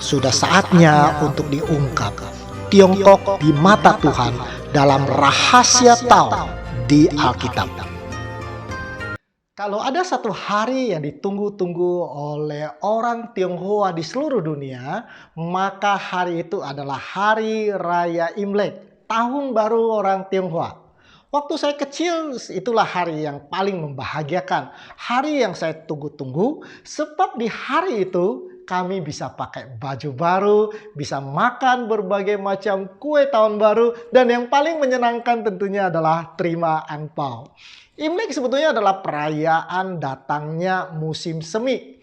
sudah saatnya untuk diungkap. Tiongkok di mata Tuhan dalam rahasia Tao di Alkitab. Kalau ada satu hari yang ditunggu-tunggu oleh orang Tionghoa di seluruh dunia, maka hari itu adalah Hari Raya Imlek, Tahun Baru orang Tionghoa. Waktu saya kecil, itulah hari yang paling membahagiakan, hari yang saya tunggu-tunggu, sebab di hari itu kami bisa pakai baju baru, bisa makan berbagai macam kue tahun baru, dan yang paling menyenangkan tentunya adalah terima angpao. Imlek sebetulnya adalah perayaan datangnya musim semi.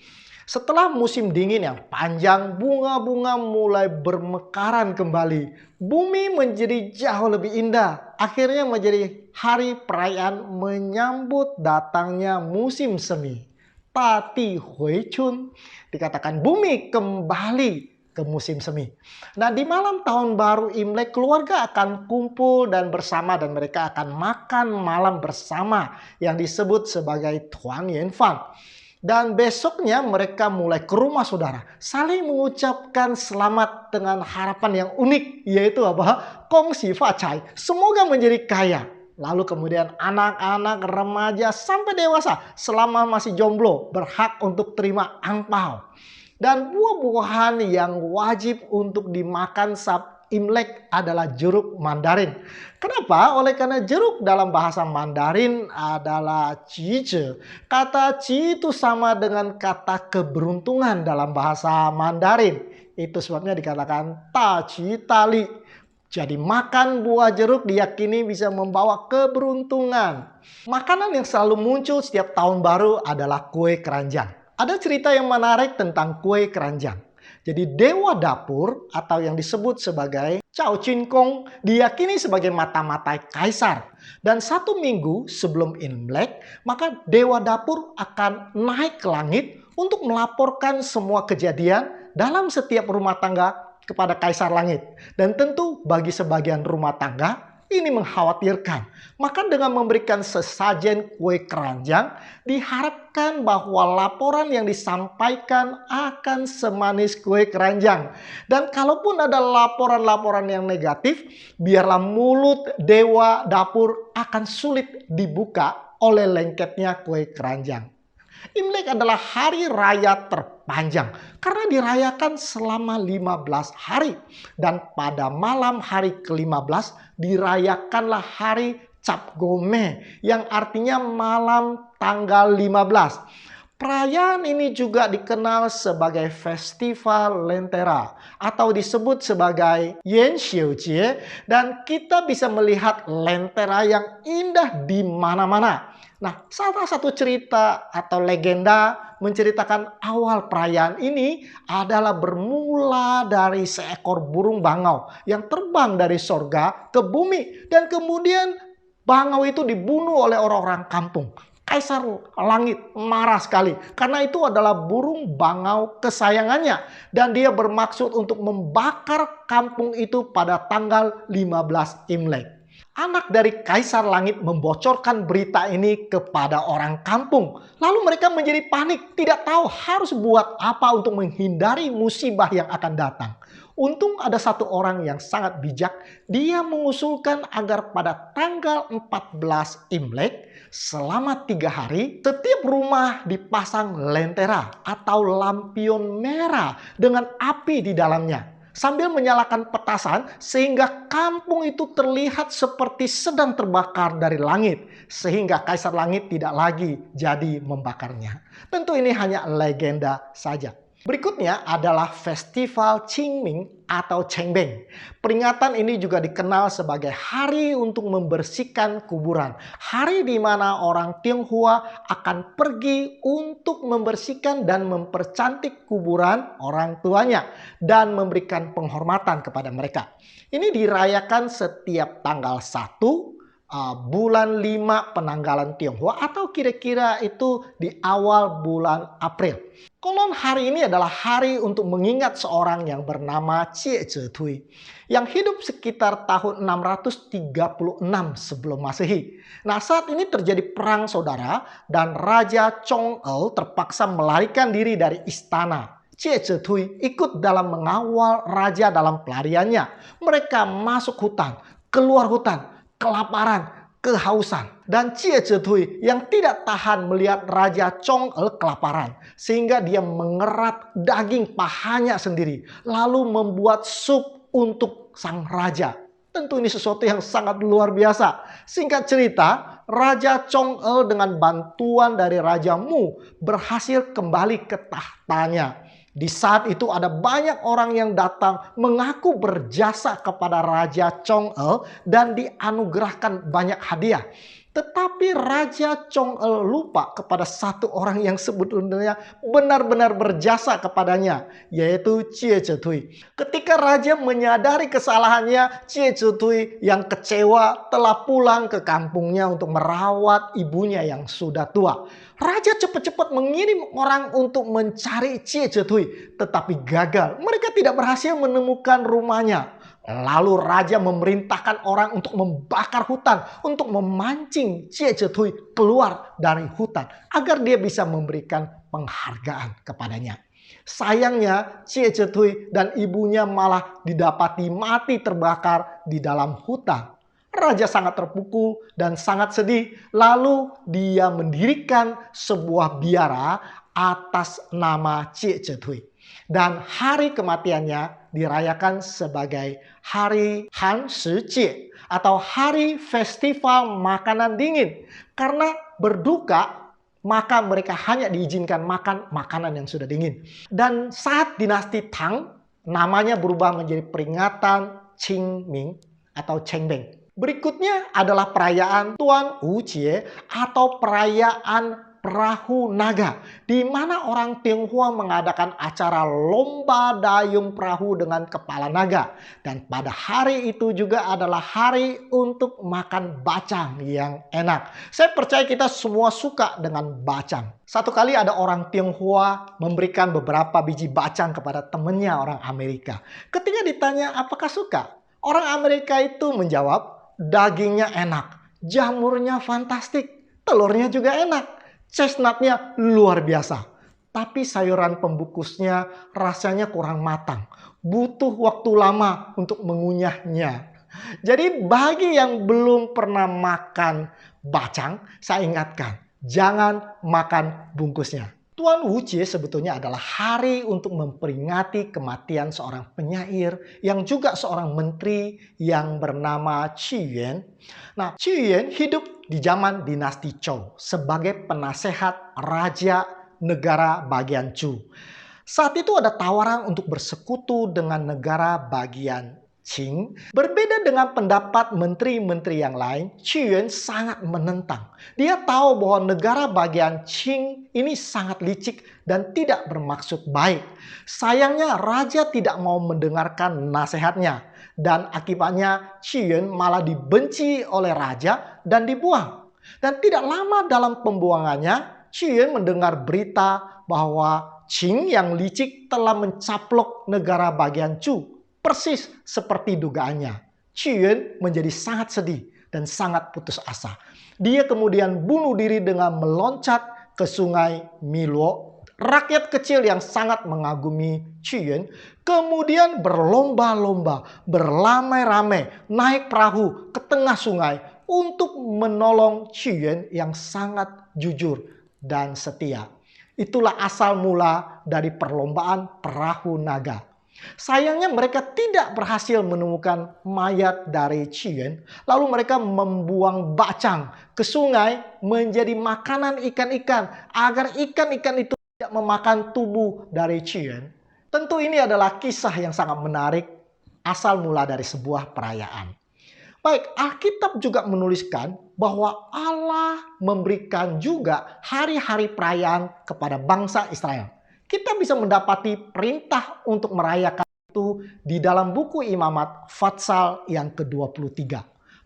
Setelah musim dingin yang panjang, bunga-bunga mulai bermekaran kembali. Bumi menjadi jauh lebih indah. Akhirnya menjadi hari perayaan menyambut datangnya musim semi. Tati Hui Chun, dikatakan bumi kembali ke musim semi. Nah, di malam tahun baru Imlek, keluarga akan kumpul dan bersama, dan mereka akan makan malam bersama yang disebut sebagai Tuang Yen Fan. Dan besoknya mereka mulai ke rumah saudara, saling mengucapkan selamat dengan harapan yang unik, yaitu apa? Kong Si Fa Cai, semoga menjadi kaya. Lalu kemudian anak-anak, remaja, sampai dewasa selama masih jomblo berhak untuk terima angpao. Dan buah-buahan yang wajib untuk dimakan saat Imlek adalah jeruk Mandarin. Kenapa? Oleh karena jeruk dalam bahasa Mandarin adalah cice. Kata ci itu sama dengan kata keberuntungan dalam bahasa Mandarin. Itu sebabnya dikatakan ta ci tali. Jadi makan buah jeruk diyakini bisa membawa keberuntungan. Makanan yang selalu muncul setiap tahun baru adalah kue keranjang. Ada cerita yang menarik tentang kue keranjang. Jadi dewa dapur atau yang disebut sebagai Cao Chin Kong diyakini sebagai mata-mata kaisar. Dan 1 minggu sebelum Imlek, maka dewa dapur akan naik ke langit untuk melaporkan semua kejadian dalam setiap rumah tangga kepada Kaisar Langit. Dan tentu bagi sebagian rumah tangga ini mengkhawatirkan. Maka dengan memberikan sesajen kue keranjang, diharapkan bahwa laporan yang disampaikan akan semanis kue keranjang. Dan kalaupun ada laporan-laporan yang negatif, biarlah mulut dewa dapur akan sulit dibuka oleh lengketnya kue keranjang. Imlek adalah hari raya terpanjang karena dirayakan selama 15 hari. Dan pada malam hari ke-15 dirayakanlah hari Cap Gome yang artinya malam tanggal 15. Perayaan ini juga dikenal sebagai Festival Lentera atau disebut sebagai Yan Xiu Jie, dan kita bisa melihat lentera yang indah di mana-mana. Nah, salah satu cerita atau legenda menceritakan awal perayaan ini adalah bermula dari seekor burung bangau yang terbang dari sorga ke bumi, dan kemudian bangau itu dibunuh oleh orang-orang kampung. Kaisar Langit marah sekali karena itu adalah burung bangau kesayangannya, dan dia bermaksud untuk membakar kampung itu pada tanggal 15 Imlek. Anak dari Kaisar Langit membocorkan berita ini kepada orang kampung. Lalu mereka menjadi panik, tidak tahu harus buat apa untuk menghindari musibah yang akan datang. Untung ada satu orang yang sangat bijak. Dia mengusulkan agar pada tanggal 14 Imlek, selama 3 hari, setiap rumah dipasang lentera atau lampion merah dengan api di dalamnya, sambil menyalakan petasan sehingga kampung itu terlihat seperti sedang terbakar dari langit, sehingga Kaisar Langit tidak lagi jadi membakarnya. Tentu ini hanya legenda saja. Berikutnya adalah Festival Qingming atau Cengbeng. Peringatan ini juga dikenal sebagai hari untuk membersihkan kuburan. Hari di mana orang Tionghoa akan pergi untuk membersihkan dan mempercantik kuburan orang tuanya dan memberikan penghormatan kepada mereka. Ini dirayakan setiap tanggal 1 bulan 5 penanggalan Tionghoa atau kira-kira itu di awal bulan April. Konon hari ini adalah hari untuk mengingat seorang yang bernama Jie Zhetui yang hidup sekitar tahun 636 sebelum Masehi. Nah, saat ini terjadi perang saudara dan Raja Chong terpaksa melarikan diri dari istana. Jie Zhetui ikut dalam mengawal raja dalam pelariannya. Mereka masuk hutan, keluar hutan, kelaparan, kehausan. Dan Jie Zhetui yang tidak tahan melihat Raja Chong-e kelaparan, sehingga dia mengerat daging pahanya sendiri, lalu membuat sup untuk sang raja. Tentu ini sesuatu yang sangat luar biasa. Singkat cerita, Raja Chong-e dengan bantuan dari Raja Mu berhasil kembali ke tahtanya. Di saat itu ada banyak orang yang datang mengaku berjasa kepada Raja Chong-e dan dianugerahkan banyak hadiah. Tetapi Raja Chong-e lupa kepada satu orang yang sebetulnya benar-benar berjasa kepadanya, yaitu Jie Zhetui. Ketika raja menyadari kesalahannya, Jie Zhetui yang kecewa telah pulang ke kampungnya untuk merawat ibunya yang sudah tua. Raja cepat-cepat mengirim orang untuk mencari Jie Zhetui, tetapi gagal. Mereka tidak berhasil menemukan rumahnya. Lalu raja memerintahkan orang untuk membakar hutan, untuk memancing Jie Zhetui keluar dari hutan agar dia bisa memberikan penghargaan kepadanya. Sayangnya Jie Zhetui dan ibunya malah didapati mati terbakar di dalam hutan. Raja sangat terpukul dan sangat sedih. Lalu dia mendirikan sebuah biara atas nama Jie Zhetui. Dan hari kematiannya dirayakan sebagai Hari Han Shi Jie atau Hari Festival Makanan Dingin. Karena berduka, maka mereka hanya diizinkan makan makanan yang sudah dingin. Dan saat dinasti Tang, namanya berubah menjadi peringatan Qingming atau Cengbeng. Berikutnya adalah perayaan Tuan Wu Jie atau perayaan Perahu Naga, di mana orang Tionghoa mengadakan acara lomba dayung perahu dengan kepala naga. Dan pada hari itu juga adalah hari untuk makan bacang yang enak. Saya percaya kita semua suka dengan bacang. Satu kali ada orang Tionghoa memberikan beberapa biji bacang kepada temannya orang Amerika. Ketika ditanya apakah suka, orang Amerika itu menjawab, dagingnya enak, jamurnya fantastik, telurnya juga enak. Chestnutnya luar biasa. Tapi sayuran pembungkusnya rasanya kurang matang. Butuh waktu lama untuk mengunyahnya. Jadi bagi yang belum pernah makan bacang, saya ingatkan, jangan makan bungkusnya. Tuan Wu Jie sebetulnya adalah hari untuk memperingati kematian seorang penyair yang juga seorang menteri yang bernama Qi Yuan. Nah, Qi Yuan hidup di zaman dinasti Zhou sebagai penasehat raja negara bagian Chu. Saat itu ada tawaran untuk bersekutu dengan negara bagian Qing. Berbeda dengan pendapat menteri-menteri yang lain, Qi Yuan sangat menentang. Dia tahu bahwa negara bagian Qing ini sangat licik dan tidak bermaksud baik. Sayangnya raja tidak mau mendengarkan nasihatnya. Dan akibatnya Qi Yuan malah dibenci oleh raja dan dibuang. Dan tidak lama dalam pembuangannya, Qi Yuan mendengar berita bahwa Qing yang licik telah mencaplok negara bagian Chu. Persis seperti dugaannya. Qi Yuan menjadi sangat sedih dan sangat putus asa. Dia kemudian bunuh diri dengan meloncat ke sungai Miluo. Rakyat kecil yang sangat mengagumi Qi Yuan kemudian berlomba-lomba, beramai-ramai naik perahu ke tengah sungai untuk menolong Qi Yuan yang sangat jujur dan setia. Itulah asal mula dari perlombaan perahu naga. Sayangnya mereka tidak berhasil menemukan mayat dari Qi Yuan. Lalu mereka membuang bacang ke sungai menjadi makanan ikan-ikan agar ikan-ikan itu tidak memakan tubuh dari Qi Yuan. Tentu ini adalah kisah yang sangat menarik, asal mula dari sebuah perayaan. Baik, Alkitab juga menuliskan bahwa Allah memberikan juga hari-hari perayaan kepada bangsa Israel. Kita bisa mendapati perintah untuk merayakan itu di dalam buku Imamat Fatsal yang ke-23.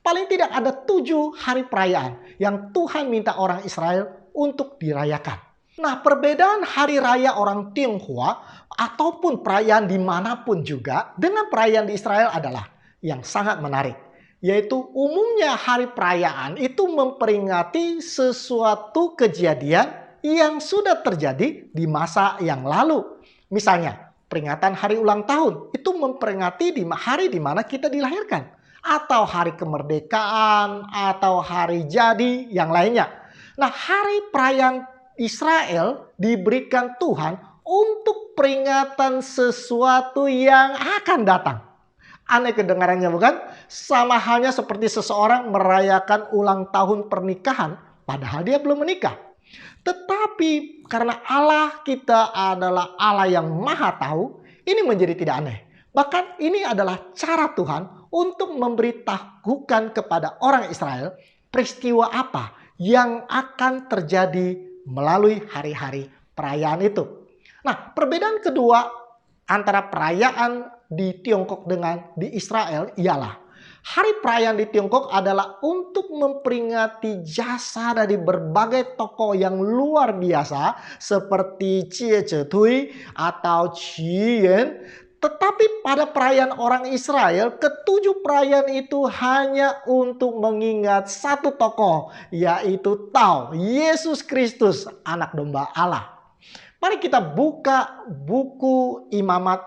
Paling tidak ada 7 hari perayaan yang Tuhan minta orang Israel untuk dirayakan. Nah, perbedaan hari raya orang Tionghoa ataupun perayaan dimanapun juga dengan perayaan di Israel adalah yang sangat menarik. Yaitu umumnya hari perayaan itu memperingati sesuatu kejadian yang sudah terjadi di masa yang lalu. Misalnya, peringatan hari ulang tahun itu memperingati di hari di mana kita dilahirkan, atau hari kemerdekaan, atau hari jadi yang lainnya. Nah, hari perayaan Israel diberikan Tuhan untuk peringatan sesuatu yang akan datang. Aneh kedengarannya bukan? Sama halnya seperti seseorang merayakan ulang tahun pernikahan padahal dia belum menikah. Tetapi karena Allah kita adalah Allah yang maha tahu, ini menjadi tidak aneh. Bahkan ini adalah cara Tuhan untuk memberitahukan kepada orang Israel peristiwa apa yang akan terjadi melalui hari-hari perayaan itu. Nah, perbedaan kedua antara perayaan di Tiongkok dengan di Israel ialah hari perayaan di Tiongkok adalah untuk memperingati jasa dari berbagai tokoh yang luar biasa seperti Jie Zhetui atau Qi Yuan. Tetapi pada perayaan orang Israel, ketujuh perayaan itu hanya untuk mengingat satu tokoh, yaitu Tao, Yesus Kristus, anak domba Allah. Mari kita buka buku Imamat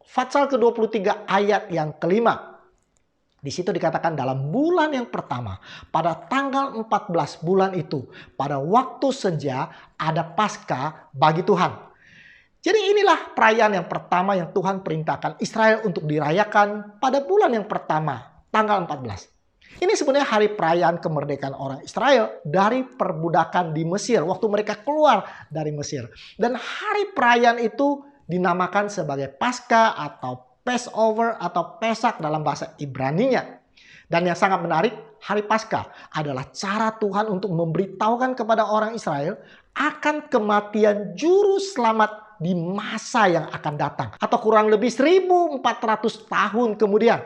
Fatsal ke-23 ayat yang kelima. Di situ dikatakan dalam bulan yang pertama, pada tanggal 14 bulan itu, pada waktu senja ada Paskah bagi Tuhan. Jadi inilah perayaan yang pertama yang Tuhan perintahkan Israel untuk dirayakan pada bulan yang pertama, tanggal 14. Ini sebenarnya hari perayaan kemerdekaan orang Israel dari perbudakan di Mesir, waktu mereka keluar dari Mesir. Dan hari perayaan itu dinamakan sebagai Paskah atau Passover atau Pesak dalam bahasa Ibrani-nya. Dan yang sangat menarik, hari Paskah adalah cara Tuhan untuk memberitahukan kepada orang Israel akan kematian juru selamat di masa yang akan datang. Atau kurang lebih 1400 tahun kemudian.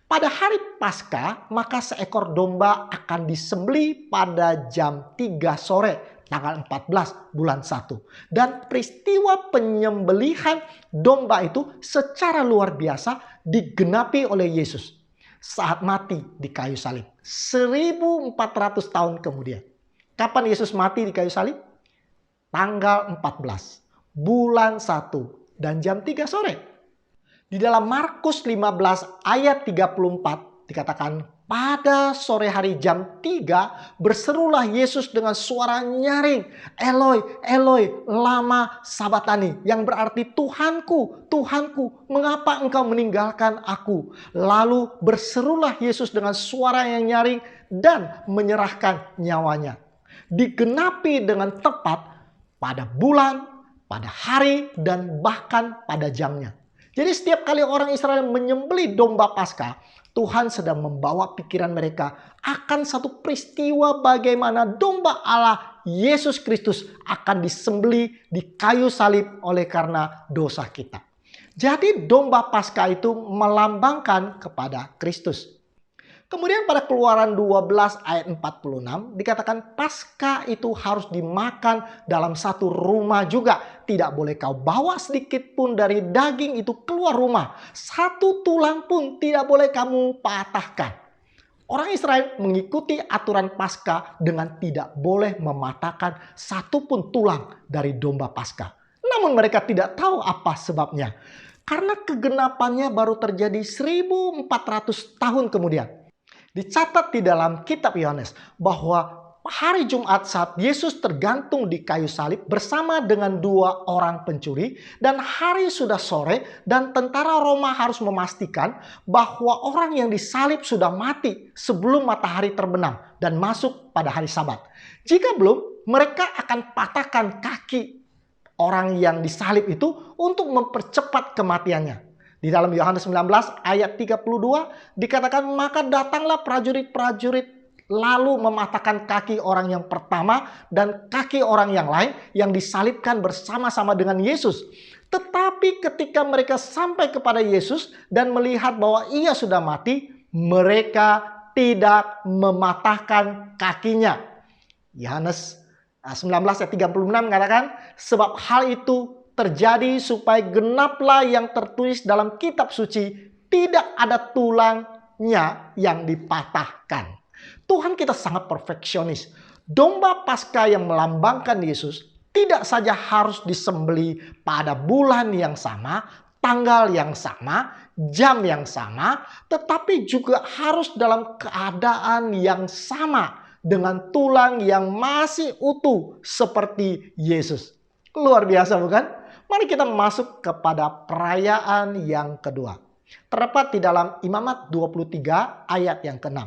Pada hari Paskah, maka seekor domba akan disembelih pada jam 3 sore. Tanggal 14 bulan 1. Dan peristiwa penyembelihan domba itu secara luar biasa digenapi oleh Yesus saat mati di kayu salib. 1400 tahun kemudian. Kapan Yesus mati di kayu salib? Tanggal 14 bulan 1 dan jam 3 sore. Di dalam Markus 15 ayat 34 dikatakan, pada sore hari jam 3 berserulah Yesus dengan suara nyaring, Eloi, Eloi, lama sabatani, yang berarti Tuhanku, Tuhanku, mengapa engkau meninggalkan aku? Lalu berserulah Yesus dengan suara yang nyaring dan menyerahkan nyawanya. Digenapi dengan tepat pada bulan, pada hari, dan bahkan pada jamnya. Jadi setiap kali orang Israel menyembelih domba Paskah, Tuhan sedang membawa pikiran mereka akan satu peristiwa bagaimana domba Allah Yesus Kristus akan disembelih di kayu salib oleh karena dosa kita. Jadi domba Paskah itu melambangkan kepada Kristus. Kemudian pada Keluaran 12 ayat 46 dikatakan Paskah itu harus dimakan dalam satu rumah juga. Tidak boleh kau bawa sedikit pun dari daging itu keluar rumah. Satu tulang pun tidak boleh kamu patahkan. Orang Israel mengikuti aturan Paskah dengan tidak boleh mematahkan satu pun tulang dari domba Paskah. Namun mereka tidak tahu apa sebabnya. Karena kegenapannya baru terjadi 1400 tahun kemudian. Dicatat di dalam kitab Yohanes bahwa hari Jumat saat Yesus tergantung di kayu salib bersama dengan dua orang pencuri, dan hari sudah sore dan tentara Roma harus memastikan bahwa orang yang disalib sudah mati sebelum matahari terbenam dan masuk pada hari Sabat. Jika belum, mereka akan patahkan kaki orang yang disalib itu untuk mempercepat kematiannya. Di dalam Yohanes 19 ayat 32 dikatakan, maka datanglah prajurit-prajurit lalu mematahkan kaki orang yang pertama dan kaki orang yang lain yang disalibkan bersama-sama dengan Yesus. Tetapi ketika mereka sampai kepada Yesus dan melihat bahwa ia sudah mati, mereka tidak mematahkan kakinya. Yohanes 19 ayat 36 mengatakan, sebab hal itu terjadi supaya genaplah yang tertulis dalam kitab suci, tidak ada tulangnya yang dipatahkan. Tuhan kita sangat perfeksionis. Domba Paskah yang melambangkan Yesus tidak saja harus disembelih pada bulan yang sama, tanggal yang sama, jam yang sama, tetapi juga harus dalam keadaan yang sama dengan tulang yang masih utuh seperti Yesus. Luar biasa bukan? Mari kita masuk kepada perayaan yang kedua. Terdapat di dalam Imamat 23 ayat yang ke-6.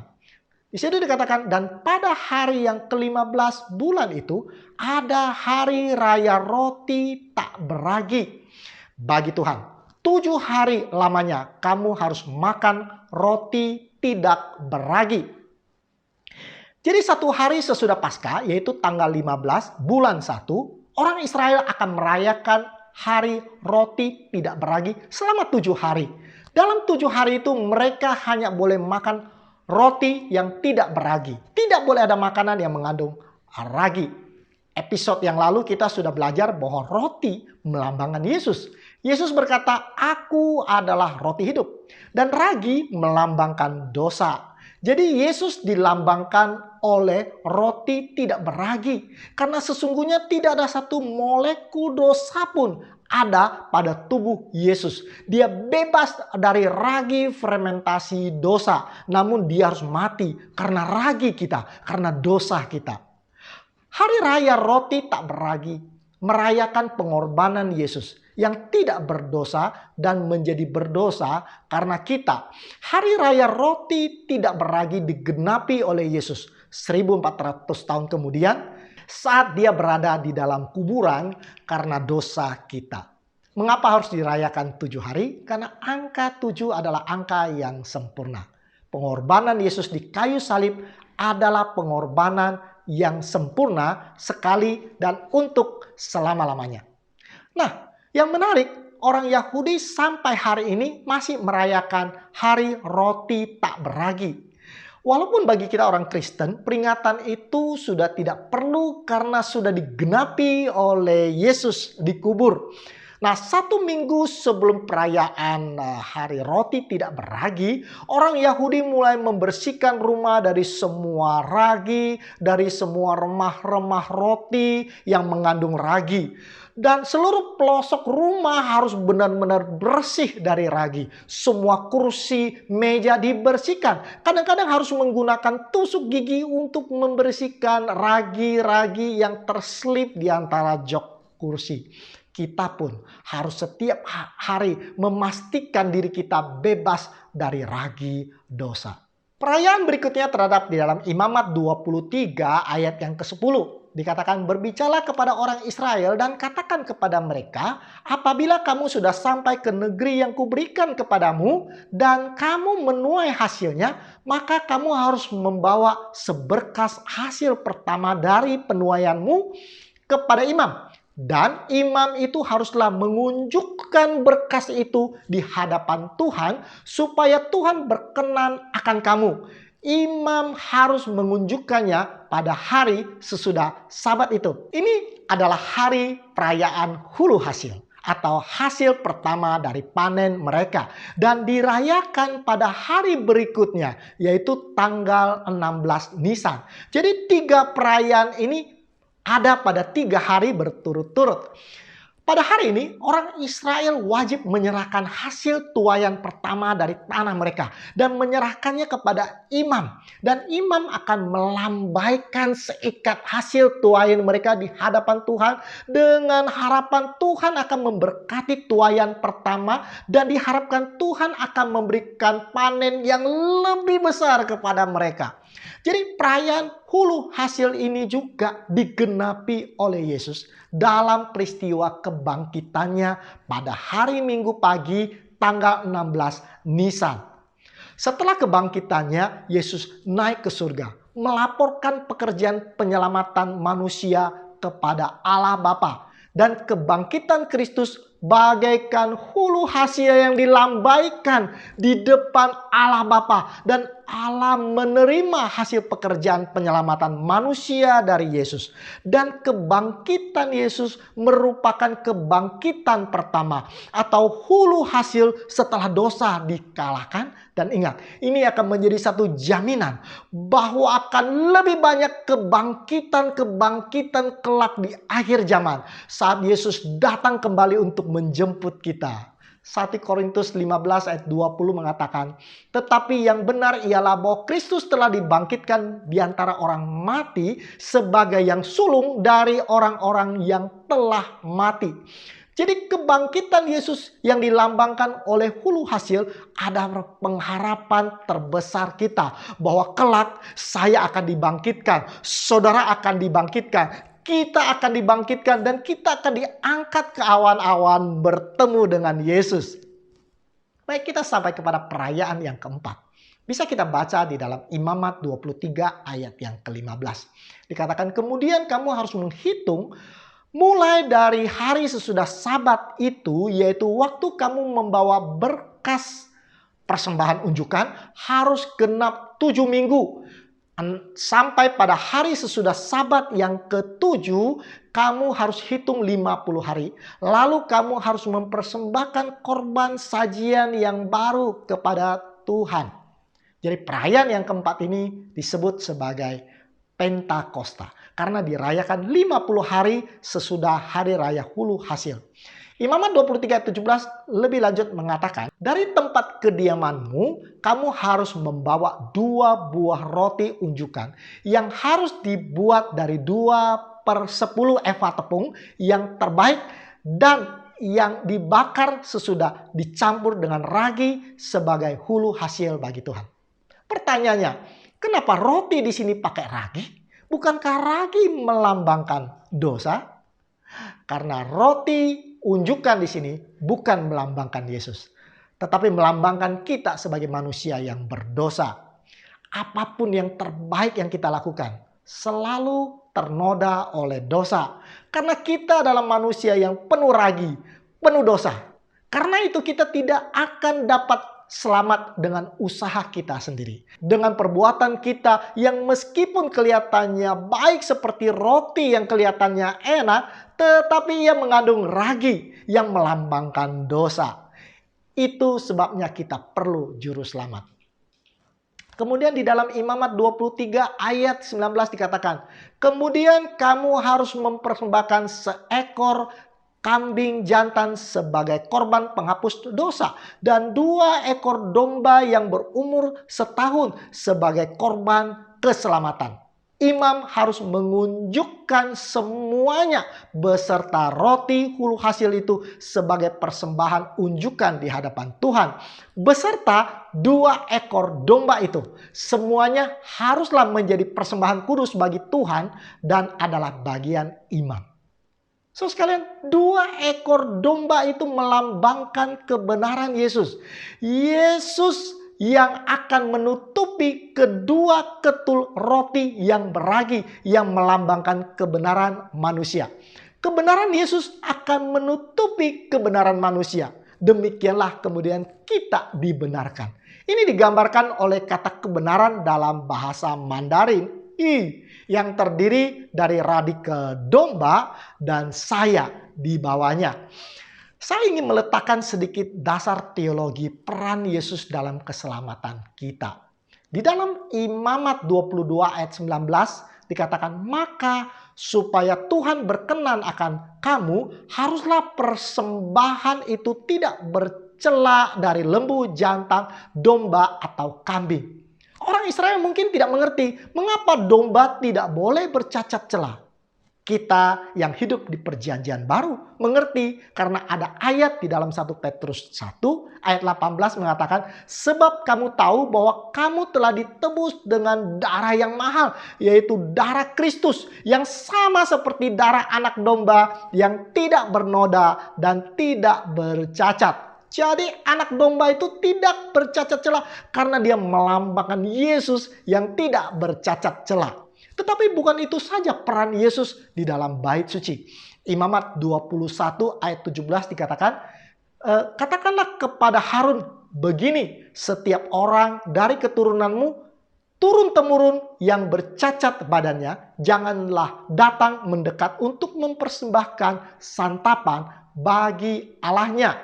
Di situ dikatakan, dan pada hari yang ke-15 bulan itu ada hari raya roti tak beragi bagi Tuhan. 7 hari lamanya kamu harus makan roti tidak beragi. Jadi 1 hari sesudah Paskah, yaitu tanggal 15 bulan 1, orang Israel akan merayakan hari roti tidak beragi selama 7 hari. Dalam 7 hari itu mereka hanya boleh makan roti yang tidak beragi. Tidak boleh ada makanan yang mengandung ragi. Episode yang lalu kita sudah belajar bahwa roti melambangkan Yesus. Yesus berkata, "Aku adalah roti hidup." Dan ragi melambangkan dosa. Jadi Yesus dilambangkan oleh roti tidak beragi. Karena sesungguhnya tidak ada satu molekul dosa pun ada pada tubuh Yesus. Dia bebas dari ragi fermentasi dosa. Namun dia harus mati karena ragi kita, karena dosa kita. Hari raya roti tak beragi merayakan pengorbanan Yesus yang tidak berdosa dan menjadi berdosa karena kita. Hari raya roti tidak beragi digenapi oleh Yesus 1400 tahun kemudian saat dia berada di dalam kuburan karena dosa kita. Mengapa harus dirayakan 7 hari? Karena angka 7 adalah angka yang sempurna. Pengorbanan Yesus di kayu salib adalah pengorbanan yang sempurna sekali dan untuk selama-lamanya. Nah, yang menarik, orang Yahudi sampai hari ini masih merayakan hari roti tak beragi. Walaupun bagi kita orang Kristen, peringatan itu sudah tidak perlu karena sudah digenapi oleh Yesus dikubur. Nah, 1 minggu sebelum perayaan hari roti tidak beragi, orang Yahudi mulai membersihkan rumah dari semua ragi, dari semua remah-remah roti yang mengandung ragi. Dan seluruh pelosok rumah harus benar-benar bersih dari ragi. Semua kursi, meja dibersihkan. Kadang-kadang harus menggunakan tusuk gigi untuk membersihkan ragi-ragi yang terselip di antara jok kursi. Kita pun harus setiap hari memastikan diri kita bebas dari ragi dosa. Perayaan berikutnya terdapat di dalam Imamat 23 ayat yang ke-10. Dikatakan, "Berbicaralah kepada orang Israel dan katakan kepada mereka, apabila kamu sudah sampai ke negeri yang kuberikan kepadamu dan kamu menuai hasilnya, maka kamu harus membawa seberkas hasil pertama dari penuaianmu kepada imam. Dan imam itu haruslah mengunjukkan berkas itu di hadapan Tuhan supaya Tuhan berkenan akan kamu." Imam harus mengunjukkannya pada hari sesudah Sabat itu. Ini adalah hari perayaan hulu hasil atau hasil pertama dari panen mereka. Dan dirayakan pada hari berikutnya, yaitu tanggal 16 Nisan. Jadi 3 perayaan ini ada pada 3 hari berturut-turut. Pada hari ini, orang Israel wajib menyerahkan hasil tuaian pertama dari tanah mereka dan menyerahkannya kepada imam. Dan imam akan melambaikan seikat hasil tuaian mereka di hadapan Tuhan dengan harapan Tuhan akan memberkati tuaian pertama dan diharapkan Tuhan akan memberikan panen yang lebih besar kepada mereka. Jadi perayaan hulu hasil ini juga digenapi oleh Yesus dalam peristiwa kebangkitannya pada hari Minggu pagi tanggal 16 Nisan. Setelah kebangkitannya, Yesus naik ke surga, melaporkan pekerjaan penyelamatan manusia kepada Allah Bapa. Dan kebangkitan Kristus bagaikan hulu hasil yang dilambaikan di depan Allah Bapa, dan Allah menerima hasil pekerjaan penyelamatan manusia dari Yesus. Dan kebangkitan Yesus merupakan kebangkitan pertama atau hulu hasil setelah dosa dikalahkan. Dan ingat, ini akan menjadi satu jaminan bahwa akan lebih banyak kebangkitan-kebangkitan kelak di akhir zaman saat Yesus datang kembali untuk menjemput kita. 1 Korintus 15 ayat 20 mengatakan, tetapi yang benar ialah bahwa Kristus telah dibangkitkan di antara orang mati sebagai yang sulung dari orang-orang yang telah mati. Jadi kebangkitan Yesus yang dilambangkan oleh hulu hasil adalah pengharapan terbesar kita. Bahwa kelak saya akan dibangkitkan, saudara akan dibangkitkan, kita akan dibangkitkan, dan kita akan diangkat ke awan-awan bertemu dengan Yesus. Baik, kita sampai kepada perayaan yang keempat. Bisa kita baca di dalam Imamat 23 ayat yang ke-15. Dikatakan, kemudian kamu harus menghitung mulai dari hari sesudah Sabat itu, yaitu waktu kamu membawa berkas persembahan unjukan, harus genap 7 minggu. Sampai pada hari sesudah Sabat yang ke-7, kamu harus hitung 50 hari. Lalu kamu harus mempersembahkan korban sajian yang baru kepada Tuhan. Jadi perayaan yang keempat ini disebut sebagai Pentakosta, karena dirayakan 50 hari sesudah hari raya hulu hasil. Imamat 23:17 lebih lanjut mengatakan, dari tempat kediamanmu kamu harus membawa 2 buah roti unjukan yang harus dibuat dari 2/10 eva tepung yang terbaik dan yang dibakar sesudah dicampur dengan ragi sebagai hulu hasil bagi Tuhan. Pertanyaannya, kenapa roti di sini pakai ragi? Bukankah ragi melambangkan dosa? Karena roti unjukan di sini bukan melambangkan Yesus, tetapi melambangkan kita sebagai manusia yang berdosa. Apapun yang terbaik yang kita lakukan selalu ternoda oleh dosa. Karena kita adalah manusia yang penuh ragi, penuh dosa. Karena itu kita tidak akan dapat selamat dengan usaha kita sendiri. Dengan perbuatan kita yang meskipun kelihatannya baik seperti roti yang kelihatannya enak, tetapi ia mengandung ragi yang melambangkan dosa. Itu sebabnya kita perlu juru selamat. Kemudian di dalam Imamat 23 ayat 19 dikatakan, kemudian kamu harus mempersembahkan seekor kambing jantan sebagai korban penghapus dosa, dan 2 ekor domba yang berumur setahun sebagai korban keselamatan. Imam harus mengunjukkan semuanya beserta roti hulu hasil itu sebagai persembahan unjukan di hadapan Tuhan, beserta 2 ekor domba itu. Semuanya haruslah menjadi persembahan kudus bagi Tuhan dan adalah bagian imam. So sekalian, 2 ekor domba itu melambangkan kebenaran Yesus. Yesus yang akan menutupi kedua ketul roti yang beragi yang melambangkan kebenaran manusia. Kebenaran Yesus akan menutupi kebenaran manusia. Demikianlah kemudian kita dibenarkan. Ini digambarkan oleh kata kebenaran dalam bahasa Mandarin, yang terdiri dari radikel domba dan saya di bawahnya. Saya ingin meletakkan sedikit dasar teologi peran Yesus dalam keselamatan kita. Di dalam Imamat 22 ayat 19 dikatakan, maka supaya Tuhan berkenan akan kamu, haruslah persembahan itu tidak bercela dari lembu, jantan, domba, atau kambing. Orang Israel mungkin tidak mengerti mengapa domba tidak boleh bercacat celah. Kita yang hidup di perjanjian baru mengerti karena ada ayat di dalam 1 Petrus 1 ayat 18 mengatakan, sebab kamu tahu bahwa kamu telah ditebus dengan darah yang mahal, yaitu darah Kristus yang sama seperti darah anak domba yang tidak bernoda dan tidak bercacat. Jadi anak domba itu tidak bercacat celah karena dia melambangkan Yesus yang tidak bercacat celah. Tetapi bukan itu saja peran Yesus di dalam bait suci. Imamat 21 ayat 17 dikatakan, katakanlah kepada Harun begini, setiap orang dari keturunanmu turun-temurun yang bercacat badannya, janganlah datang mendekat untuk mempersembahkan santapan bagi Allahnya.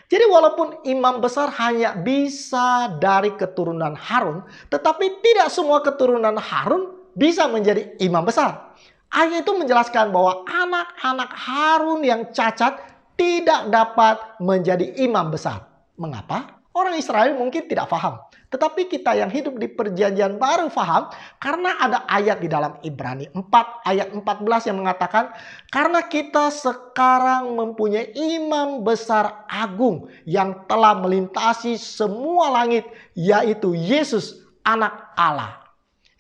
Jadi walaupun imam besar hanya bisa dari keturunan Harun, tetapi tidak semua keturunan Harun bisa menjadi imam besar. Ayat itu menjelaskan bahwa anak-anak Harun yang cacat tidak dapat menjadi imam besar. Mengapa? Orang Israel mungkin tidak paham. Tetapi kita yang hidup di perjanjian baru paham, karena ada ayat di dalam Ibrani 4 ayat 14 yang mengatakan, karena kita sekarang mempunyai imam besar agung yang telah melintasi semua langit, yaitu Yesus anak Allah.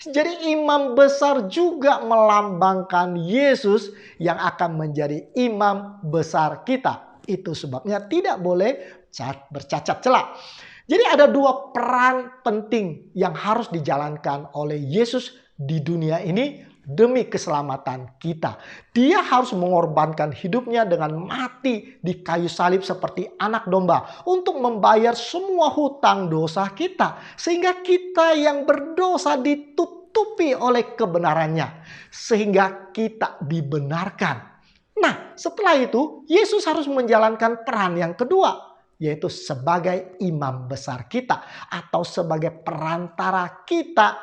Jadi imam besar juga melambangkan Yesus yang akan menjadi imam besar kita. Itu sebabnya tidak boleh bercacat celah. Jadi ada dua peran penting yang harus dijalankan oleh Yesus di dunia ini demi keselamatan kita. Dia harus mengorbankan hidupnya dengan mati di kayu salib seperti anak domba untuk membayar semua hutang dosa kita. Sehingga kita yang berdosa ditutupi oleh kebenarannya. Sehingga kita dibenarkan. Nah, setelah itu Yesus harus menjalankan peran yang kedua, yaitu sebagai imam besar kita atau sebagai perantara kita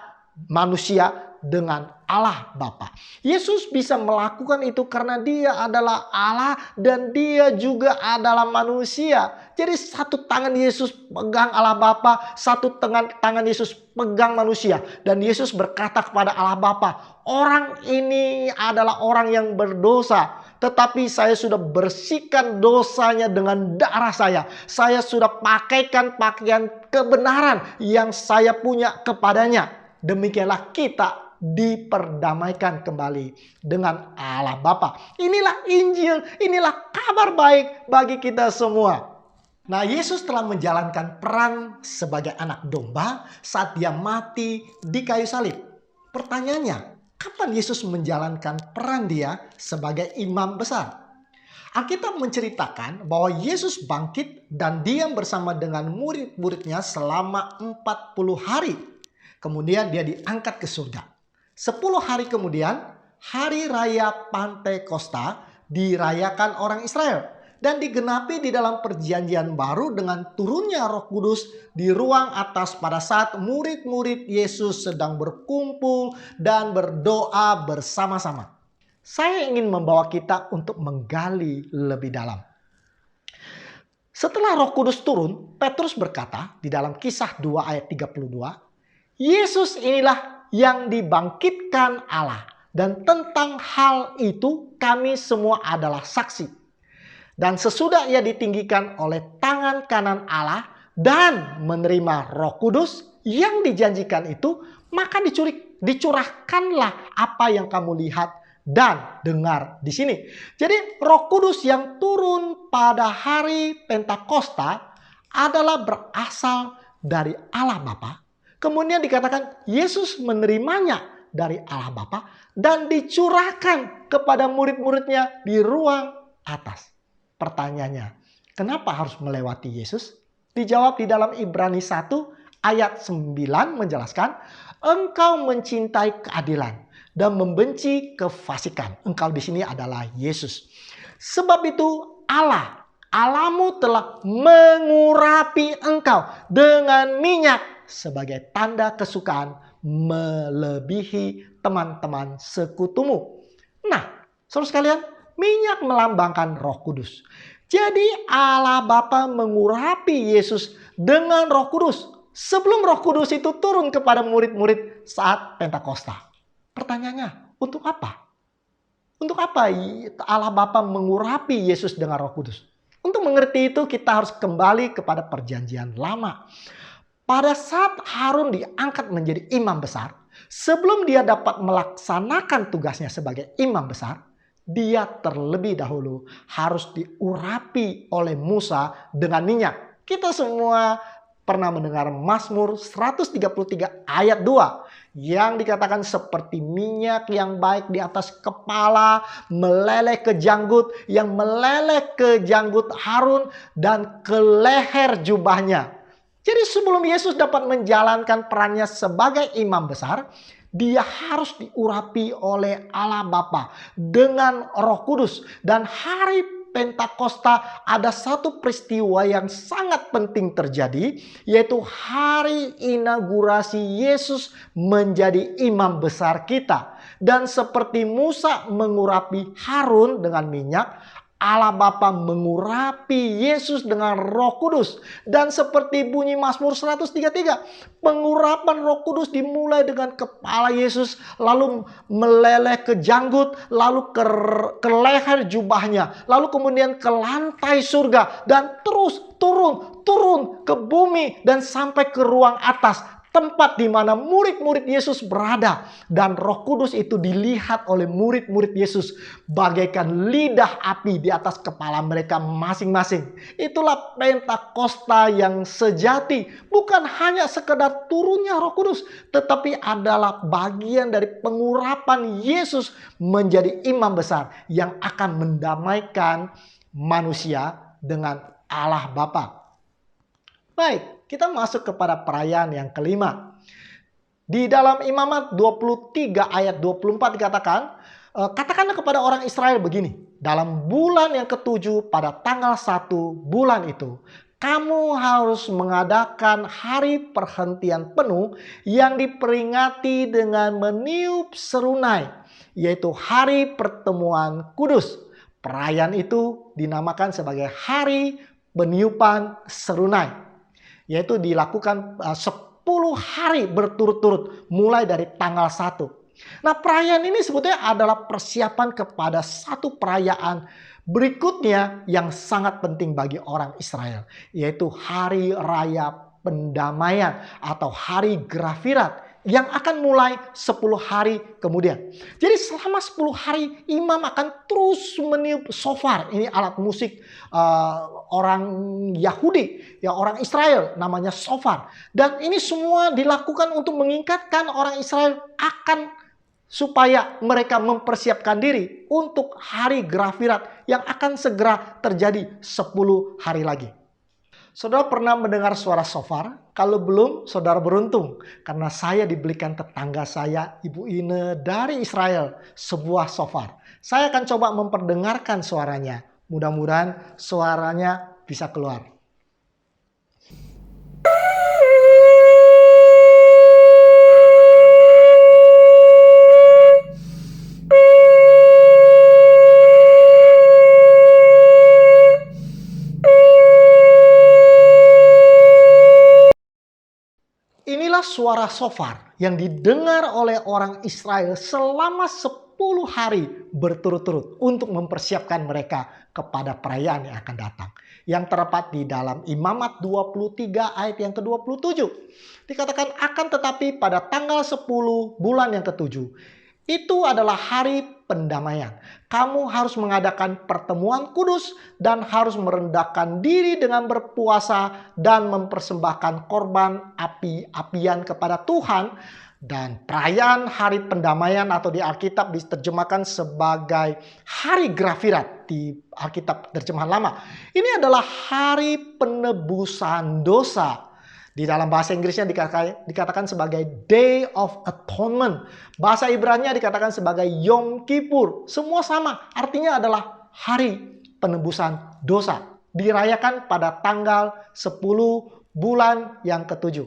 manusia dengan Allah Bapa. Yesus bisa melakukan itu karena dia adalah Allah dan dia juga adalah manusia. Jadi satu tangan Yesus pegang Allah Bapa, satu tangan Yesus pegang manusia. Dan Yesus berkata kepada Allah Bapa, orang ini adalah orang yang berdosa. Tetapi saya sudah bersihkan dosanya dengan darah saya. Saya sudah pakaikan pakaian kebenaran yang saya punya kepadanya. Demikianlah kita diperdamaikan kembali dengan Allah Bapa. Inilah Injil, inilah kabar baik bagi kita semua. Nah, Yesus telah menjalankan peran sebagai anak domba saat dia mati di kayu salib. Pertanyaannya, kapan Yesus menjalankan peran dia sebagai imam besar? Alkitab menceritakan bahwa Yesus bangkit dan diam bersama dengan murid-muridnya selama 40 hari. Kemudian dia diangkat ke surga. 10 hari kemudian, hari raya Pantekosta dirayakan orang Israel. Dan digenapi di dalam perjanjian baru dengan turunnya Roh Kudus di ruang atas pada saat murid-murid Yesus sedang berkumpul dan berdoa bersama-sama. Saya ingin membawa kita untuk menggali lebih dalam. Setelah Roh Kudus turun, Petrus berkata di dalam Kisah 2 ayat 32, Yesus inilah yang dibangkitkan Allah. Dan tentang hal itu kami semua adalah saksi. Dan sesudah ia ditinggikan oleh tangan kanan Allah dan menerima Roh Kudus yang dijanjikan itu, maka dicurahkanlah apa yang kamu lihat dan dengar di sini. Jadi Roh Kudus yang turun pada hari Pentakosta adalah berasal dari Allah Bapa. Kemudian dikatakan Yesus menerimanya dari Allah Bapa dan dicurahkan kepada murid-muridnya di ruang atas. Pertanyaannya, kenapa harus melewati Yesus? Dijawab di dalam Ibrani 1 ayat 9 menjelaskan, engkau mencintai keadilan dan membenci kefasikan. Engkau di sini adalah Yesus. Sebab itu Allahmu telah mengurapi engkau dengan minyak sebagai tanda kesukaan melebihi teman-teman sekutumu. Nah, saudara sekalian, minyak melambangkan Roh Kudus. Jadi Allah Bapa mengurapi Yesus dengan Roh Kudus sebelum Roh Kudus itu turun kepada murid-murid saat Pentakosta. Pertanyaannya, untuk apa? Untuk apa Allah Bapa mengurapi Yesus dengan Roh Kudus? Untuk mengerti itu kita harus kembali kepada perjanjian lama. Pada saat Harun diangkat menjadi imam besar, sebelum dia dapat melaksanakan tugasnya sebagai imam besar, dia terlebih dahulu harus diurapi oleh Musa dengan minyak. Kita semua pernah mendengar Mazmur 133 ayat 2 Yang dikatakan seperti minyak yang baik di atas kepala, meleleh ke janggut, yang meleleh ke janggut Harun dan ke leher jubahnya. Jadi sebelum Yesus dapat menjalankan perannya sebagai imam besar, dia harus diurapi oleh Allah Bapa dengan Roh Kudus. Dan hari Pentakosta ada satu peristiwa yang sangat penting terjadi, yaitu hari inaugurasi Yesus menjadi imam besar kita. Dan seperti Musa mengurapi Harun dengan minyak, Allah Bapa mengurapi Yesus dengan Roh Kudus. Dan seperti bunyi Mazmur 133, pengurapan Roh Kudus dimulai dengan kepala Yesus, lalu meleleh ke janggut, lalu ke leher jubahnya, lalu kemudian ke lantai surga, dan terus turun ke bumi dan sampai ke ruang atas, tempat di mana murid-murid Yesus berada. Dan Roh Kudus itu dilihat oleh murid-murid Yesus bagaikan lidah api di atas kepala mereka masing-masing. Itulah Pentakosta yang sejati. Bukan hanya sekedar turunnya Roh Kudus, tetapi adalah bagian dari pengurapan Yesus menjadi imam besar yang akan mendamaikan manusia dengan Allah Bapa. Baik, kita masuk kepada perayaan yang kelima. Di dalam Imamat 23 ayat 24 dikatakan, katakanlah kepada orang Israel begini, dalam bulan yang ketujuh pada tanggal 1 bulan itu, kamu harus mengadakan hari perhentian penuh yang diperingati dengan meniup serunai, yaitu hari pertemuan kudus. Perayaan itu dinamakan sebagai hari peniupan serunai, yaitu dilakukan 10 hari berturut-turut mulai dari tanggal 1. Nah, perayaan ini sebetulnya adalah persiapan kepada satu perayaan berikutnya yang sangat penting bagi orang Israel, yaitu Hari Raya Pendamaian atau Hari Grafirat yang akan mulai 10 hari kemudian. Jadi selama 10 hari imam akan terus meniup shofar. Ini alat musik orang Yahudi, ya orang Israel, namanya shofar. Dan ini semua dilakukan untuk mengingatkan orang Israel akan supaya mereka mempersiapkan diri untuk hari Grafirat yang akan segera terjadi 10 hari lagi. Saudara pernah mendengar suara shofar? Kalau belum, saudara beruntung. Karena saya dibelikan tetangga saya, Ibu Ine dari Israel, sebuah shofar. Saya akan coba memperdengarkan suaranya. Mudah-mudahan suaranya bisa keluar. Inilah suara shofar yang didengar oleh orang Israel selama 10 hari berturut-turut untuk mempersiapkan mereka kepada perayaan yang akan datang. Yang terdapat di dalam Imamat 23 ayat yang ke-27. Dikatakan akan tetapi pada tanggal 10 bulan yang ke-7. Itu adalah hari pendamaian. Kamu harus mengadakan pertemuan kudus dan harus merendahkan diri dengan berpuasa dan mempersembahkan korban api-apian kepada Tuhan. Dan perayaan hari pendamaian atau di Alkitab diterjemahkan sebagai hari Grafirat di Alkitab terjemahan lama. Ini adalah hari penebusan dosa. Di dalam bahasa Inggrisnya dikatakan sebagai Day of Atonement. Bahasa Ibrani dikatakan sebagai Yom Kippur. Semua sama, artinya adalah hari penebusan dosa. Dirayakan pada tanggal 10 bulan yang ke-7.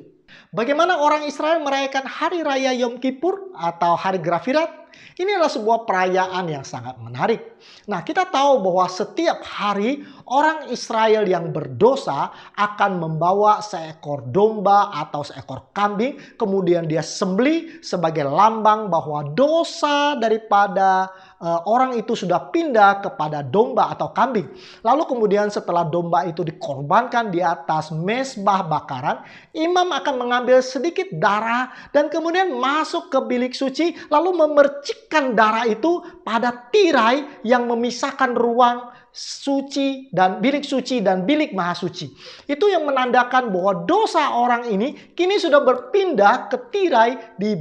Bagaimana orang Israel merayakan hari raya Yom Kippur atau hari Grafirat? Ini adalah sebuah perayaan yang sangat menarik. Nah, kita tahu bahwa setiap hari orang Israel yang berdosa akan membawa seekor domba atau seekor kambing. Kemudian dia sembelih sebagai lambang bahwa dosa daripada orang itu sudah pindah kepada domba atau kambing. Lalu kemudian setelah domba itu dikorbankan di atas mezbah bakaran, imam akan mengambil sedikit darah dan kemudian masuk ke bilik suci lalu memercikkan darah itu pada tirai yang memisahkan ruang suci dan bilik maha suci. Itu yang menandakan bahwa dosa orang ini kini sudah berpindah ke tirai di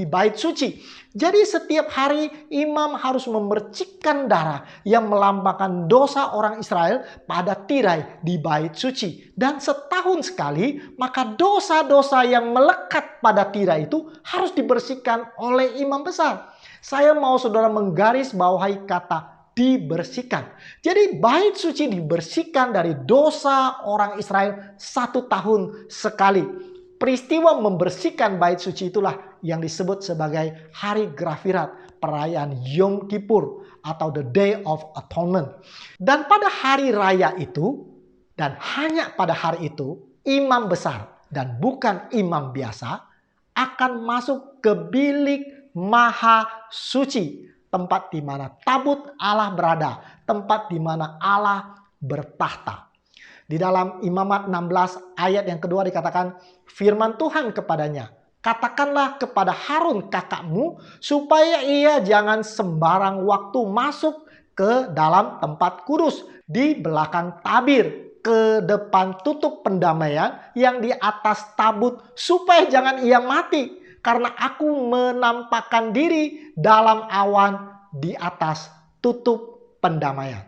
bait suci. Jadi setiap hari imam harus memercikkan darah yang melambangkan dosa orang Israel pada tirai di bait suci. Dan setahun sekali, maka dosa-dosa yang melekat pada tirai itu harus dibersihkan oleh imam besar. Saya mau saudara menggarisbawahi kata dibersihkan. Jadi bait suci dibersihkan dari dosa orang Israel 1 tahun sekali. Peristiwa membersihkan bait suci itulah yang disebut sebagai Hari Grafirat, perayaan Yom Kippur atau the Day of Atonement. Dan pada hari raya itu, dan hanya pada hari itu, imam besar dan bukan imam biasa akan masuk ke bilik maha suci, tempat di mana tabut Allah berada, tempat di mana Allah bertahta. Di dalam Imamat 16 ayat yang kedua dikatakan, firman Tuhan kepadanya, katakanlah kepada Harun kakakmu supaya ia jangan sembarang waktu masuk ke dalam tempat kudus di belakang tabir, ke depan tutup pendamaian yang di atas tabut, supaya jangan ia mati, karena aku menampakkan diri dalam awan di atas tutup pendamaian.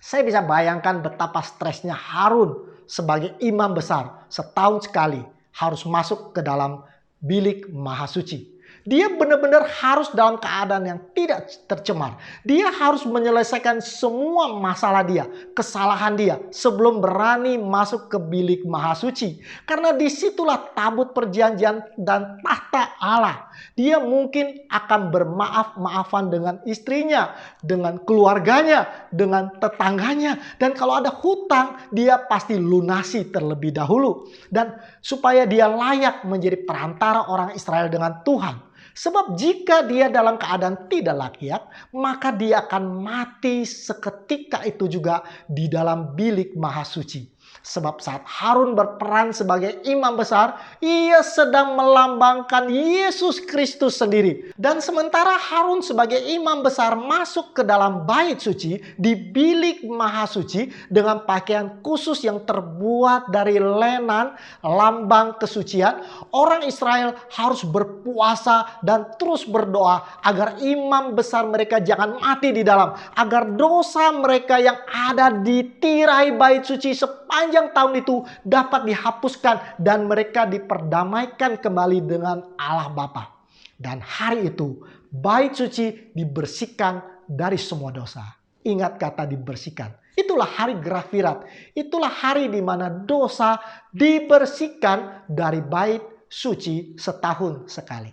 Saya bisa bayangkan betapa stresnya Harun sebagai imam besar setahun sekali harus masuk ke dalam bilik maha suci. Dia benar-benar harus dalam keadaan yang tidak tercemar. Dia harus menyelesaikan semua masalah dia, kesalahan dia sebelum berani masuk ke bilik maha suci. Karena disitulah tabut perjanjian dan tahta Allah. Dia mungkin akan bermaaf-maafan dengan istrinya, dengan keluarganya, dengan tetangganya. Dan kalau ada hutang, dia pasti lunasi terlebih dahulu. Dan supaya dia layak menjadi perantara orang Israel dengan Tuhan. Sebab jika dia dalam keadaan tidak layak, maka dia akan mati seketika itu juga di dalam bilik maha suci. Sebab saat Harun berperan sebagai imam besar, ia sedang melambangkan Yesus Kristus sendiri. Dan sementara Harun sebagai imam besar masuk ke dalam bait suci, di bilik maha suci dengan pakaian khusus yang terbuat dari lenan, lambang kesucian, orang Israel harus berpuasa dan terus berdoa agar imam besar mereka jangan mati di dalam, agar dosa mereka yang ada di tirai bait suci sepanjang tahun itu dapat dihapuskan dan mereka diperdamaikan kembali dengan Allah Bapa. Dan hari itu bait suci dibersihkan dari semua dosa. Ingat kata dibersihkan. Itulah hari Grafirat. Itulah hari di mana dosa dibersihkan dari bait suci setahun sekali.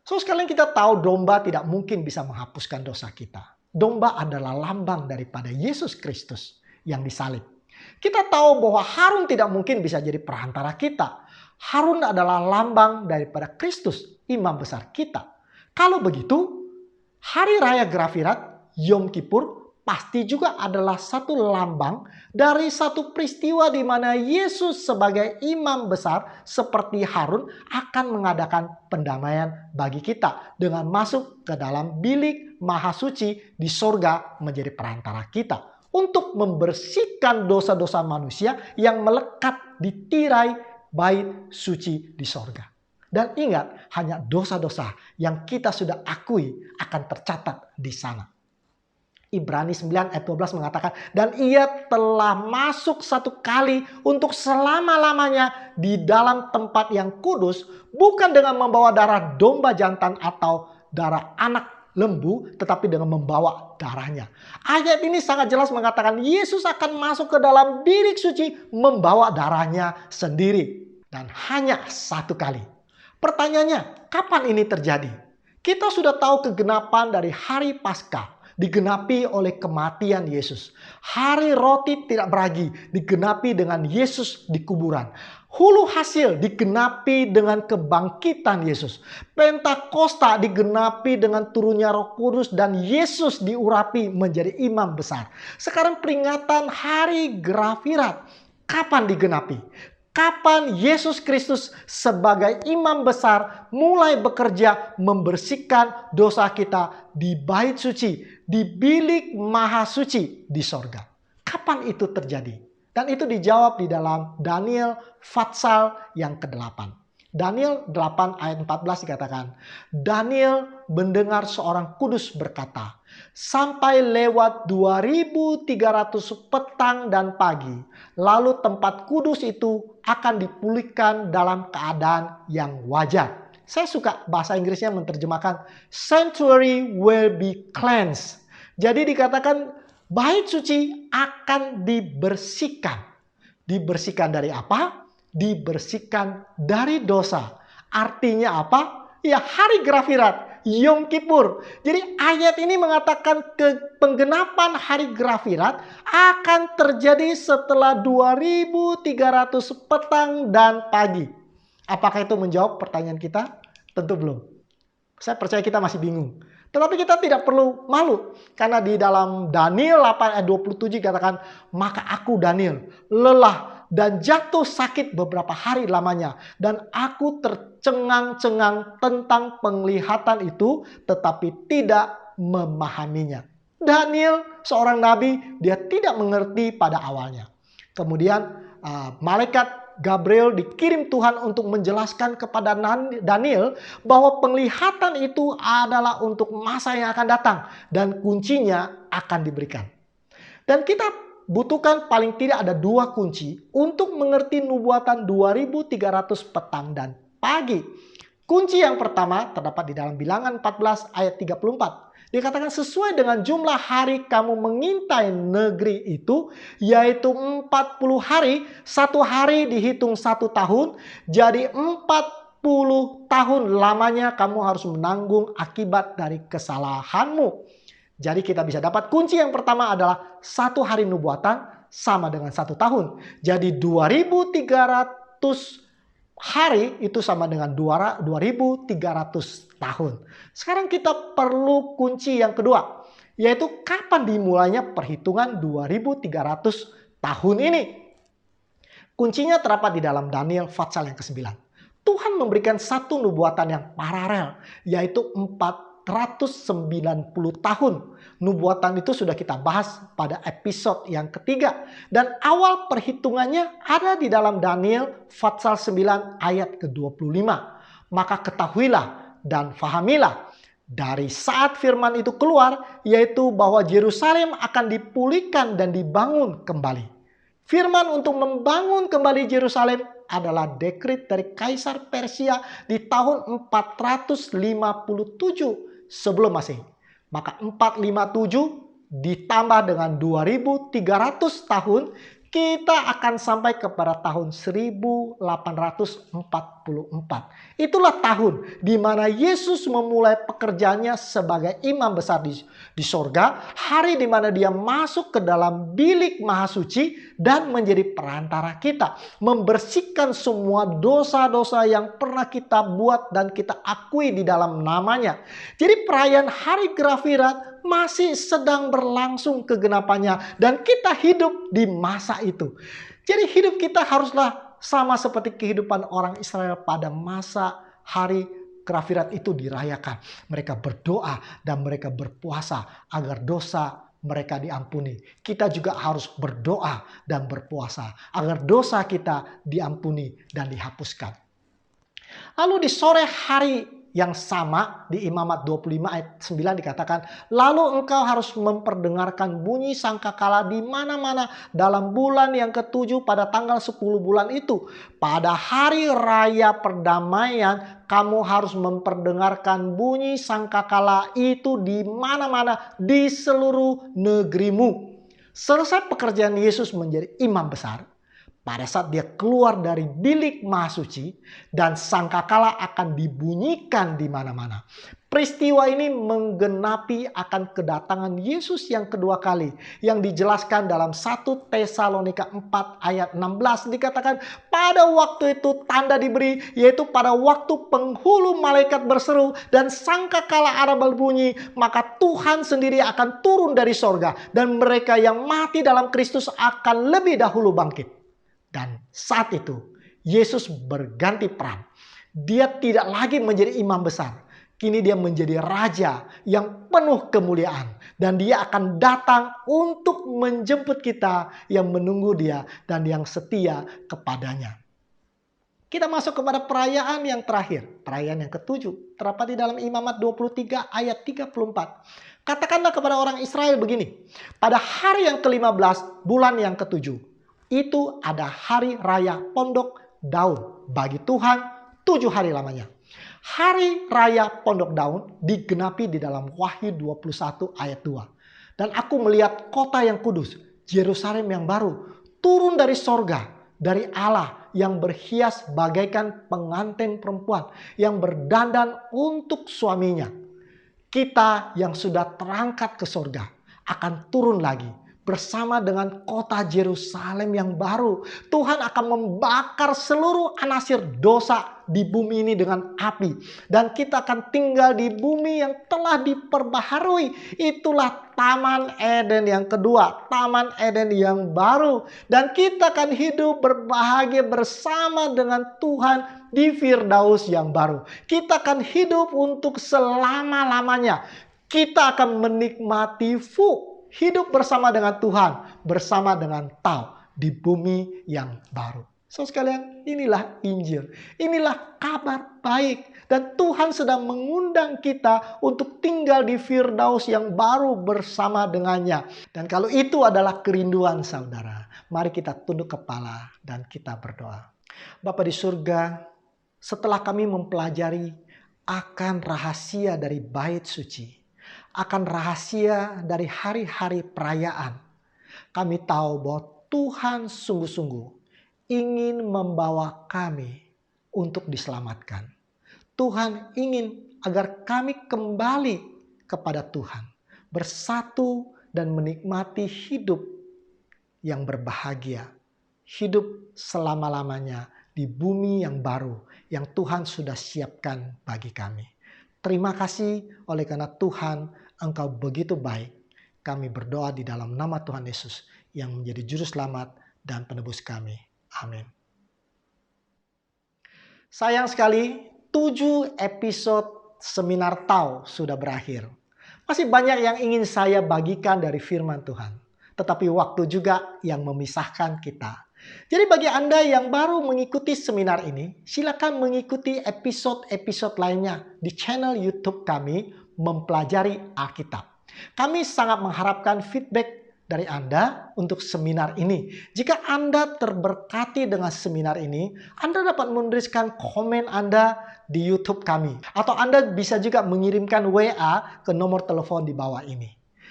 So sekalian kita tahu domba tidak mungkin bisa menghapuskan dosa kita. Domba adalah lambang daripada Yesus Kristus yang disalib. Kita tahu bahwa Harun tidak mungkin bisa jadi perantara kita. Harun adalah lambang daripada Kristus, imam besar kita. Kalau begitu, hari raya Grafirat, Yom Kippur, pasti juga adalah satu lambang dari satu peristiwa di mana Yesus sebagai imam besar seperti Harun akan mengadakan pendamaian bagi kita dengan masuk ke dalam bilik maha suci di sorga menjadi perantara kita. Untuk membersihkan dosa-dosa manusia yang melekat di tirai bait suci di sorga. Dan ingat, hanya dosa-dosa yang kita sudah akui akan tercatat di sana. Ibrani 9 ayat 12 mengatakan, dan ia telah masuk satu kali untuk selama-lamanya di dalam tempat yang kudus, bukan dengan membawa darah domba jantan atau darah anak lembu, tetapi dengan membawa darahnya. Ayat ini sangat jelas mengatakan Yesus akan masuk ke dalam bilik suci membawa darahnya sendiri. Dan hanya satu kali. Pertanyaannya, kapan ini terjadi? Kita sudah tahu kegenapan dari hari Paskah digenapi oleh kematian Yesus. Hari roti tidak beragi digenapi dengan Yesus di kuburan. Hulu hasil digenapi dengan kebangkitan Yesus. Pentakosta digenapi dengan turunnya Roh Kudus dan Yesus diurapi menjadi imam besar. Sekarang peringatan hari Grafirat. Kapan digenapi? Kapan Yesus Kristus sebagai imam besar mulai bekerja membersihkan dosa kita di bait suci, di bilik maha suci di sorga. Kapan itu terjadi? Dan itu dijawab di dalam Daniel Fatsal yang ke-8. Daniel 8 ayat 14 dikatakan, Daniel mendengar seorang kudus berkata, sampai lewat 2300 petang dan pagi, lalu tempat kudus itu akan dipulihkan dalam keadaan yang wajar. Saya suka bahasa Inggrisnya menerjemahkan, sanctuary will be cleansed. Jadi dikatakan bait suci akan dibersihkan. Dibersihkan dari apa? Dibersihkan dari dosa. Artinya apa? Ya, hari Grafirat, Yom Kippur. Jadi ayat ini mengatakan penggenapan hari Grafirat akan terjadi setelah 2300 petang dan pagi. Apakah itu menjawab pertanyaan kita? Tentu belum. Saya percaya kita masih bingung. Tetapi kita tidak perlu malu. Karena di dalam Daniel 8 ayat 27 dikatakan, maka aku Daniel lelah dan jatuh sakit beberapa hari lamanya. Dan aku tercengang-cengang tentang penglihatan itu, tetapi tidak memahaminya. Daniel, seorang nabi, dia tidak mengerti pada awalnya. Kemudian malaikat Gabriel dikirim Tuhan untuk menjelaskan kepada Daniel bahwa penglihatan itu adalah untuk masa yang akan datang. Dan kuncinya akan diberikan. Dan kita butuhkan paling tidak ada 2 kunci untuk mengerti nubuatan 2300 petang dan pagi. Kunci yang pertama terdapat di dalam Bilangan 14 ayat 34. Dikatakan sesuai dengan jumlah hari kamu mengintai negeri itu, yaitu 40 hari, 1 hari dihitung 1 tahun, jadi 40 tahun lamanya kamu harus menanggung akibat dari kesalahanmu. Jadi kita bisa dapat kunci yang pertama adalah 1 hari nubuatan sama dengan 1 tahun. Jadi 2300 hari itu sama dengan 2300 tahun. Sekarang kita perlu kunci yang kedua, yaitu kapan dimulainya perhitungan 2300 tahun ini. Kuncinya terdapat di dalam Daniel Fatsal yang ke-9. Tuhan memberikan satu nubuatan yang paralel, yaitu 490 tahun. Nubuatan itu sudah kita bahas pada episode yang ketiga. Dan awal perhitungannya ada di dalam Daniel Fatsal 9 ayat ke-25. Maka ketahuilah dan fahamilah dari saat firman itu keluar, yaitu bahwa Yerusalem akan dipulihkan dan dibangun kembali. Firman untuk membangun kembali Yerusalem adalah dekret dari Kaisar Persia di tahun 457 sebelum Masehi. Maka 457 ditambah dengan 2300 tahun, kita akan sampai kepada tahun 1844. Itulah tahun di mana Yesus memulai pekerjaannya sebagai imam besar di sorga. Hari di mana dia masuk ke dalam bilik maha suci dan menjadi perantara kita. Membersihkan semua dosa-dosa yang pernah kita buat dan kita akui di dalam namanya. Jadi perayaan hari Grafirat masih sedang berlangsung kegenapannya. Dan kita hidup di masa itu. Jadi hidup kita haruslah sama seperti kehidupan orang Israel pada masa hari Grafirat itu dirayakan. Mereka berdoa dan mereka berpuasa agar dosa mereka diampuni. Kita juga harus berdoa dan berpuasa agar dosa kita diampuni dan dihapuskan. Lalu di sore hari yang sama di Imamat 25 ayat 9 dikatakan, lalu engkau harus memperdengarkan bunyi sangkakala di mana-mana dalam bulan yang ke-7 pada tanggal 10 bulan itu. Pada hari raya perdamaian kamu harus memperdengarkan bunyi sangkakala itu di mana-mana di seluruh negerimu. Selesai pekerjaan Yesus menjadi imam besar, pada saat dia keluar dari bilik maha suci dan sangkakala akan dibunyikan di mana-mana. Peristiwa ini menggenapi akan kedatangan Yesus yang kedua kali. Yang dijelaskan dalam 1 Tesalonika 4 ayat 16 dikatakan pada waktu itu tanda diberi, yaitu pada waktu penghulu malaikat berseru dan sangkakala ada berbunyi, maka Tuhan sendiri akan turun dari sorga dan mereka yang mati dalam Kristus akan lebih dahulu bangkit. Dan saat itu Yesus berganti peran. Dia tidak lagi menjadi imam besar. Kini dia menjadi raja yang penuh kemuliaan. Dan dia akan datang untuk menjemput kita yang menunggu dia dan yang setia kepadanya. Kita masuk kepada perayaan yang terakhir. Perayaan yang ketujuh. Terdapat di dalam Imamat 23 ayat 34. Katakanlah kepada orang Israel begini. Pada hari yang ke-15 bulan yang ketujuh. Itu ada hari raya Pondok Daun. Bagi Tuhan 7 hari lamanya. Hari raya Pondok Daun digenapi di dalam Wahyu 21 ayat 2. Dan aku melihat kota yang kudus, Yerusalem yang baru, turun dari sorga, dari Allah yang berhias bagaikan pengantin perempuan yang berdandan untuk suaminya. Kita yang sudah terangkat ke sorga akan turun lagi bersama dengan kota Yerusalem yang baru. Tuhan akan membakar seluruh anasir dosa di bumi ini dengan api. Dan kita akan tinggal di bumi yang telah diperbaharui. Itulah Taman Eden yang kedua. Taman Eden yang baru. Dan kita akan hidup berbahagia bersama dengan Tuhan di Firdaus yang baru. Kita akan hidup untuk selama-lamanya. Kita akan menikmati hidup bersama dengan Tuhan, bersama dengan Tau di bumi yang baru. So sekalian, inilah Injil. Inilah kabar baik. Dan Tuhan sedang mengundang kita untuk tinggal di Firdaus yang baru bersama dengannya. Dan kalau itu adalah kerinduan saudara, mari kita tunduk kepala dan kita berdoa. Bapa di surga, setelah kami mempelajari akan rahasia dari bait suci, akan rahasia dari hari-hari perayaan, kami tahu bahwa Tuhan sungguh-sungguh ingin membawa kami untuk diselamatkan. Tuhan ingin agar kami kembali kepada Tuhan, bersatu dan menikmati hidup yang berbahagia, hidup selama-lamanya di bumi yang baru yang Tuhan sudah siapkan bagi kami. Terima kasih oleh karena Tuhan Engkau begitu baik. Kami berdoa di dalam nama Tuhan Yesus yang menjadi juru selamat dan penebus kami. Amin. Sayang sekali 7 episode seminar Tau sudah berakhir. Masih banyak yang ingin saya bagikan dari firman Tuhan. Tetapi waktu juga yang memisahkan kita. Jadi bagi Anda yang baru mengikuti seminar ini, silakan mengikuti episode-episode lainnya di channel YouTube kami, Mempelajari Alkitab. Kami sangat mengharapkan feedback dari Anda untuk seminar ini. Jika Anda terberkati dengan seminar ini, Anda dapat menuliskan komen Anda di YouTube kami. Atau Anda bisa juga mengirimkan WA ke nomor telepon di bawah ini.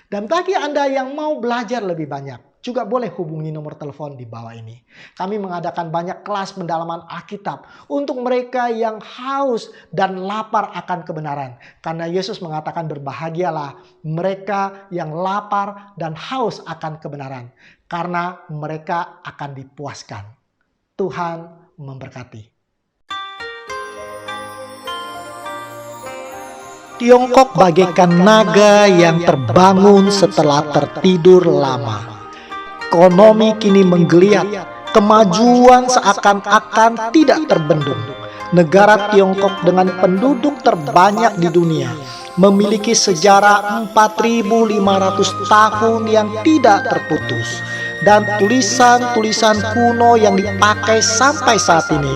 Dan bagi Anda yang mau belajar lebih banyak, juga boleh hubungi nomor telepon di bawah ini. Kami mengadakan banyak kelas pendalaman Alkitab untuk mereka yang haus dan lapar akan kebenaran. Karena Yesus mengatakan berbahagialah mereka yang lapar dan haus akan kebenaran. Karena mereka akan dipuaskan. Tuhan memberkati. Tiongkok bagaikan naga yang terbangun setelah tertidur lama. Ekonomi kini menggeliat, kemajuan seakan-akan tidak terbendung. Negara Tiongkok dengan penduduk terbanyak di dunia memiliki sejarah 4.500 tahun yang tidak terputus. Dan tulisan-tulisan kuno yang dipakai sampai saat ini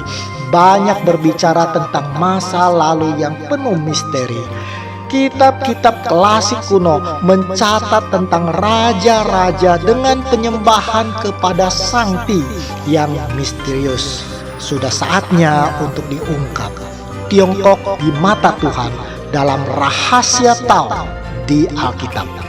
banyak berbicara tentang masa lalu yang penuh misteri. Kitab-kitab klasik kuno mencatat tentang raja-raja dengan penyembahan kepada Sang Ti yang misterius. Sudah saatnya untuk diungkap Tiongkok di mata Tuhan dalam rahasia Tau di Alkitab.